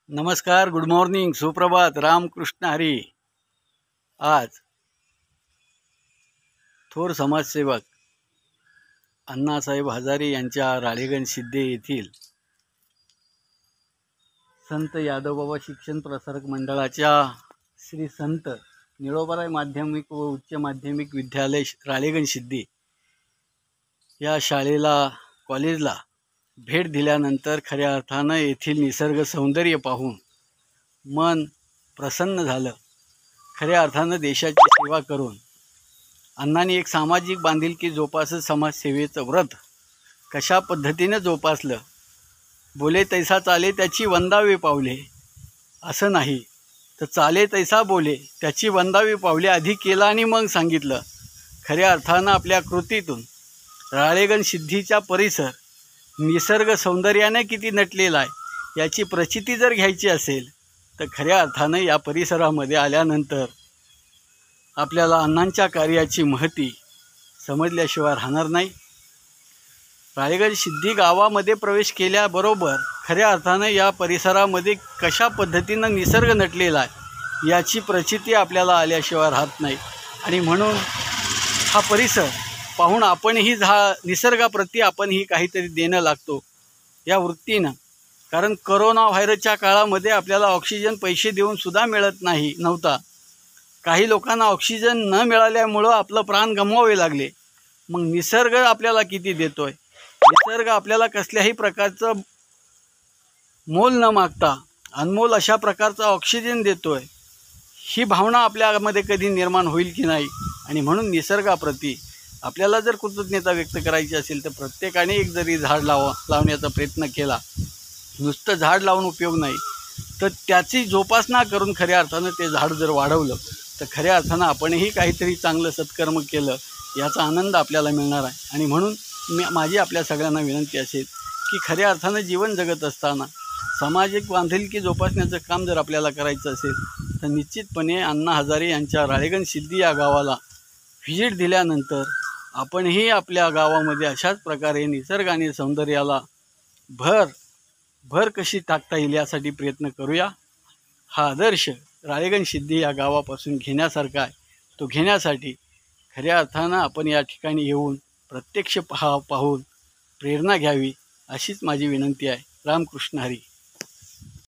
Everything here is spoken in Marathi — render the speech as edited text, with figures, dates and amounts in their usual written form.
नमस्कार, गुड मॉर्निंग, सुप्रभात, रामकृष्ण हरी। आज थोर समाजसेवक अण्णासाहेब हजारे यांच्या राळेगण सिद्धे येथील संत यादवबाबा शिक्षण प्रसारक मंडळाच्या श्री संत निळोबाराय माध्यमिक व उच्च माध्यमिक विद्यालय राळेगण सिद्धे या शाळेला कॉलेजला भेट दिल्यानंतर खऱ्या अर्थानं येथील निसर्ग सौंदर्य पाहून मन प्रसन्न झालं। खऱ्या अर्थानं देशाची सेवा करून अण्णांनी एक सामाजिक बांधिलकी जोपासत समाजसेवेचं व्रत कशा पद्धतीने जोपासलं। बोले तैसा चाले त्याची वंदावे पावले, असं नाही तर चाले तैसा बोले त्याची वंदावे पावले आधी केलं आणि मग सांगितलं। खऱ्या अर्थानं आपल्या कृतीतून राळेगण सिद्धीचा परिसर निसर्ग सौंदर्याने किती नटलेला आहे याची प्रचिती जर घ्यायची असेल तर खऱ्या अर्थानं या परिसरामध्ये आल्यानंतर आपल्याला अण्णांच्या कार्याची महती समजल्याशिवाय राहणार नाही। राळेगण सिद्धी गावामध्ये प्रवेश केल्याबरोबर खऱ्या अर्थानं या परिसरामध्ये कशा पद्धतीनं निसर्ग नटलेला आहे याची प्रचिती आपल्याला आल्याशिवाय राहत नाही। आणि म्हणून हा परिसर पाहून आपणही निसर्गाप्रती आपणही काहीतरी देणं लागतो या वृत्तीनं। कारण कोरोना व्हायरसच्या काळामध्ये आपल्याला ऑक्सिजन पैसे देऊन सुद्धा मिळत नव्हता। काही लोकांना ऑक्सिजन न मिळाल्यामुळं आपलं प्राण गमवावे लागले। मग निसर्ग आपल्याला किती देतोय, निसर्ग आपल्याला कसल्याही प्रकारचं मोल न मागता अनमोल अशा प्रकारचा ऑक्सिजन देतोय, ही भावना आपल्यामध्ये कधी निर्माण होईल की नाही। आणि म्हणून निसर्गाप्रती आपल्याला जर कृतज्ञता व्यक्त करायची असेल तर प्रत्येकाने एक जरी झाड लावण्याचा प्रयत्न केला, नुसतं झाड लावून उपयोग नाही तर त्याची जोपासना करून खऱ्या अर्थानं ते झाड जर वाढवलं तर खऱ्या अर्थानं आपणही काहीतरी चांगलं सत्कर्म केलं याचा आनंद आपल्याला मिळणार आहे। आणि म्हणून माझी आपल्या सगळ्यांना विनंती असेल की खऱ्या अर्थानं जीवन जगत असताना सामाजिक बांधिलकी जोपासण्याचं काम जर आपल्याला करायचं असेल तर निश्चितपणे अण्णा हजारे यांच्या राळेगण सिद्धी या गावाला व्हिजिट दिल्यानंतर आपणही आपल्या गावामध्ये अशाच प्रकारे निसर्ग आणि सौंदर्याला भर कशी टाकता येईल यासाठी प्रयत्न करूया। हा आदर्श राळेगण सिद्धी या गावापासून घेण्यासारखा आहे। तो घेण्यासाठी खऱ्या अर्थानं आपण या ठिकाणी येऊन प्रत्यक्ष पाहून प्रेरणा घ्यावी अशीच माझी विनंती आहे। रामकृष्ण हरी।